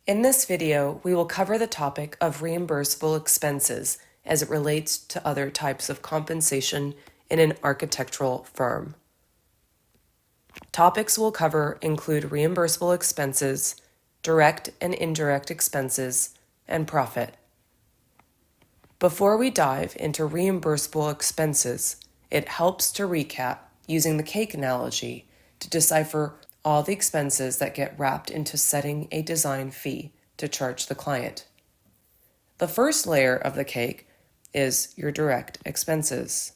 In this video, we will cover the topic of reimbursable expenses as it relates to other types of compensation in an architectural firm. Topics we'll cover include reimbursable expenses, direct and indirect expenses, and profit. Before we dive into reimbursable expenses, it helps to recap using the cake analogy to decipher all the expenses that get wrapped into setting a design fee to charge the client. The first layer of the cake is your direct expenses.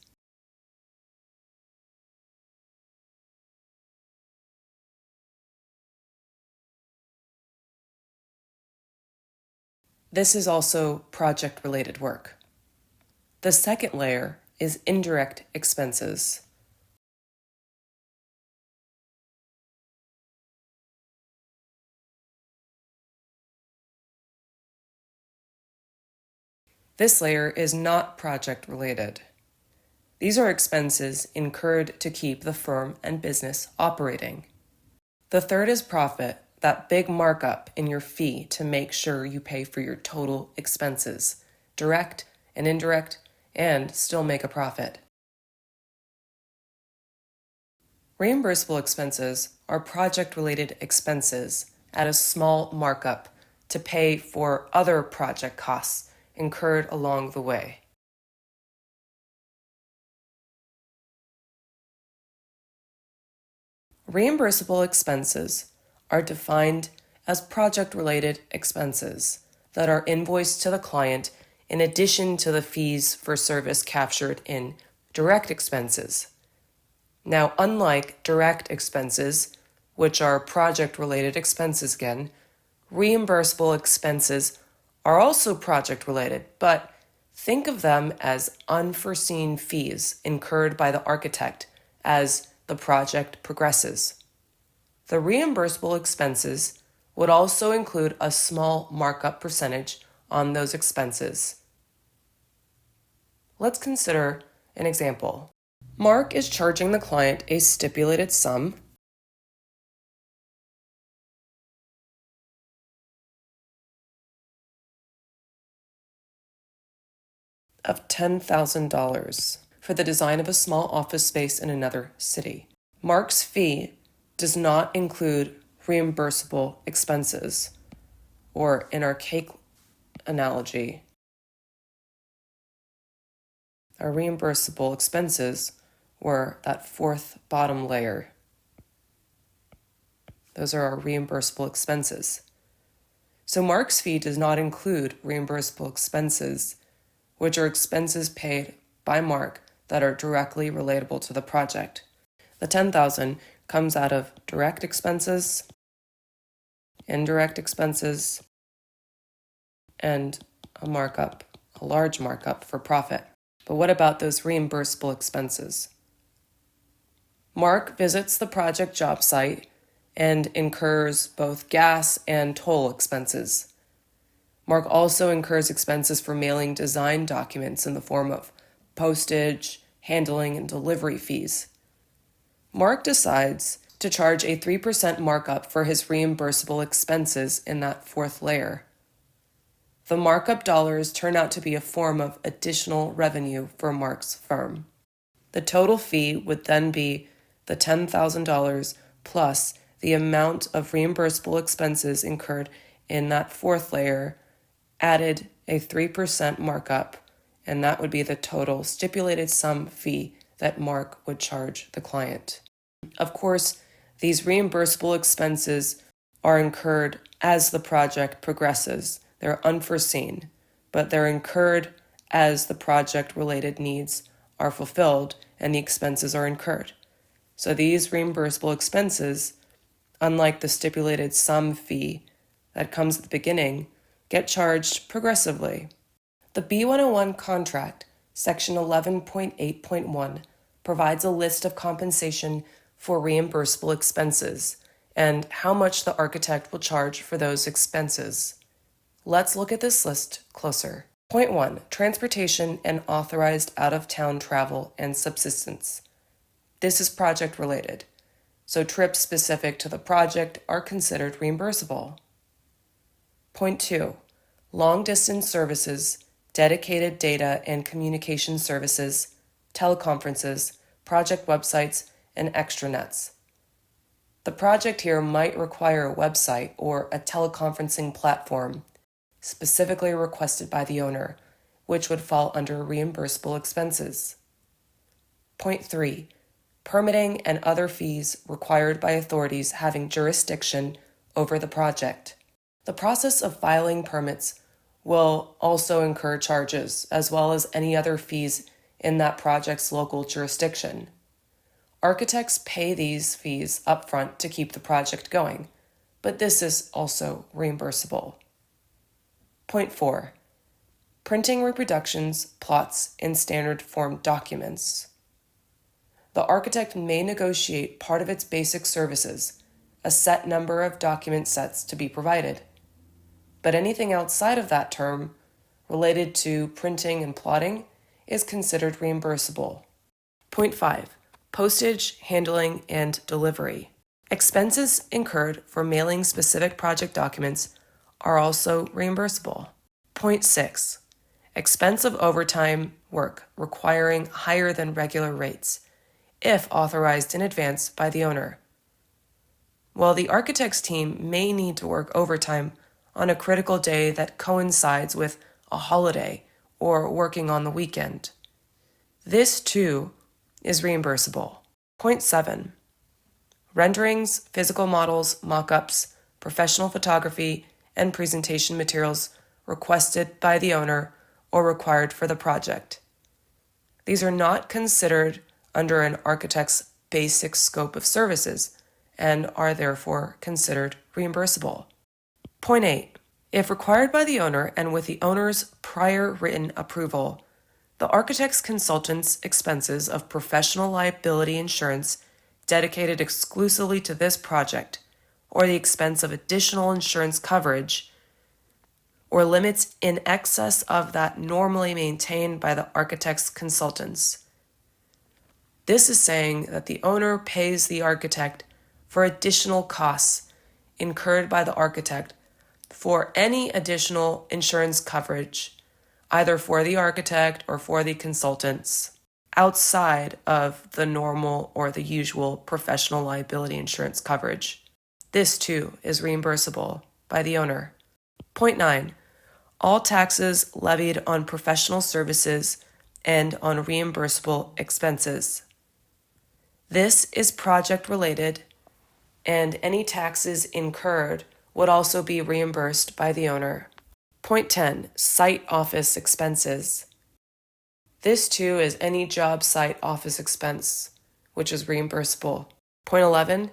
This is also project-related work. The second layer is indirect expenses. This layer is not project-related. These are expenses incurred to keep the firm and business operating. The third is profit, that big markup in your fee to make sure you pay for your total expenses, direct and indirect, and still make a profit. Reimbursable expenses are project-related expenses at a small markup to pay for other project costs incurred along the way. Reimbursable expenses are defined as project-related expenses that are invoiced to the client in addition to the fees for service captured in direct expenses. Now, unlike direct expenses, which are project-related expenses again, reimbursable expenses are also project-related, but think of them as unforeseen fees incurred by the architect as the project progresses. The reimbursable expenses would also include a small markup percentage on those expenses. Let's consider an example. Mark is charging the client a stipulated sum of $10,000 for the design of a small office space in another city. Mark's fee does not include reimbursable expenses, or in our cake analogy, our reimbursable expenses were that fourth bottom layer. Those are our reimbursable expenses. So Mark's fee does not include reimbursable expenses, which are expenses paid by Mark that are directly relatable to the project. The $10,000 comes out of direct expenses, indirect expenses, and a large markup for profit. But what about those reimbursable expenses? Mark visits the project job site and incurs both gas and toll expenses. Mark also incurs expenses for mailing design documents in the form of postage, handling, and delivery fees. Mark decides to charge a 3% markup for his reimbursable expenses in that fourth layer. The markup dollars turn out to be a form of additional revenue for Mark's firm. The total fee would then be the $10,000 plus the amount of reimbursable expenses incurred in that fourth layer, added a 3% markup, and that would be the total stipulated sum fee that Mark would charge the client. Of course, these reimbursable expenses are incurred as the project progresses. They're unforeseen, but they're incurred as the project-related needs are fulfilled and the expenses are incurred. So these reimbursable expenses, unlike the stipulated sum fee that comes at the beginning, get charged progressively. The B-101 contract, section 11.8.1, provides a list of compensation for reimbursable expenses and how much the architect will charge for those expenses. Let's look at this list closer. Point 1, transportation and authorized out-of-town travel and subsistence. This is project-related, so trips specific to the project are considered reimbursable. Point 2. Long-distance services, dedicated data and communication services, teleconferences, project websites, and extranets. The project here might require a website or a teleconferencing platform specifically requested by the owner, which would fall under reimbursable expenses. Point 3. Permitting and other fees required by authorities having jurisdiction over the project. The process of filing permits will also incur charges, as well as any other fees in that project's local jurisdiction. Architects pay these fees upfront to keep the project going, but this is also reimbursable. Point 4. Printing reproductions, plots, and standard form documents. The architect may negotiate part of its basic services, a set number of document sets to be provided. But anything outside of that term, related to printing and plotting, is considered reimbursable. Point 5. Postage, handling, and delivery. Expenses incurred for mailing specific project documents are also reimbursable. Point 6. Expense of overtime work requiring higher than regular rates, if authorized in advance by the owner. While the architect's team may need to work overtime on a critical day that coincides with a holiday or working on the weekend, this too is reimbursable. Point 7. Renderings, physical models, mock-ups, professional photography, and presentation materials requested by the owner or required for the project. These are not considered under an architect's basic scope of services and are therefore considered reimbursable. Point 8. If required by the owner and with the owner's prior written approval, the architect's consultant's expenses of professional liability insurance dedicated exclusively to this project, or the expense of additional insurance coverage, or limits in excess of that normally maintained by the architect's consultants. This is saying that the owner pays the architect for additional costs incurred by the architect for any additional insurance coverage, either for the architect or for the consultants, outside of the normal or the usual professional liability insurance coverage. This too is reimbursable by the owner. Point 9. All taxes levied on professional services and on reimbursable expenses. This is project related, and any taxes incurred would also be reimbursed by the owner. Point 10. Site office expenses. This too is any job site office expense, which is reimbursable. Point 11.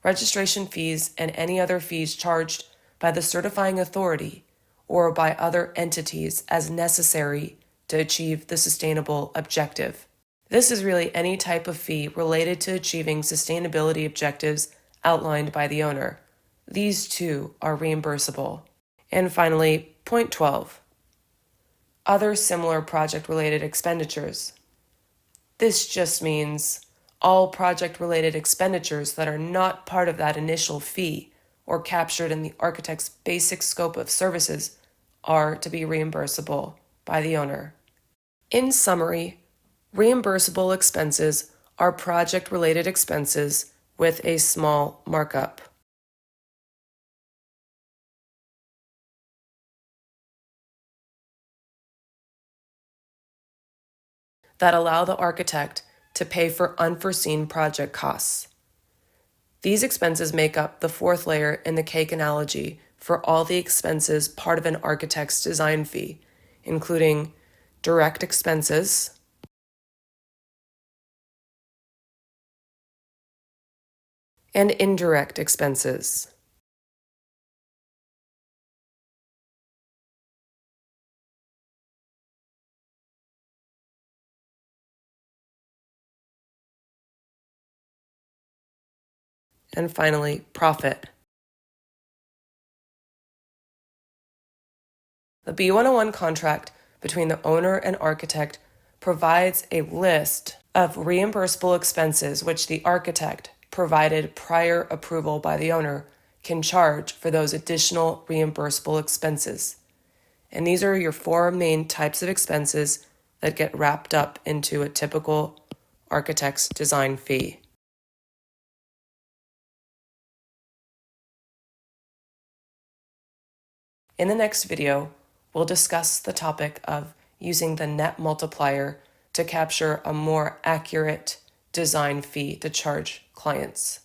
Registration fees and any other fees charged by the certifying authority or by other entities as necessary to achieve the sustainable objective. This is really any type of fee related to achieving sustainability objectives outlined by the owner. These too are reimbursable. And finally, point 12. Other similar project-related expenditures. This just means all project-related expenditures that are not part of that initial fee or captured in the architect's basic scope of services are to be reimbursable by the owner. In summary, reimbursable expenses are project-related expenses with a small markup. That allow the architect to pay for unforeseen project costs. These expenses make up the fourth layer in the cake analogy for all the expenses part of an architect's design fee, including direct expenses, and indirect expenses. And finally, profit. The B-101 contract between the owner and architect provides a list of reimbursable expenses which the architect, provided prior approval by the owner, can charge for those additional reimbursable expenses. And these are your four main types of expenses that get wrapped up into a typical architect's design fee. In the next video, we'll discuss the topic of using the net multiplier to capture a more accurate design fee to charge clients.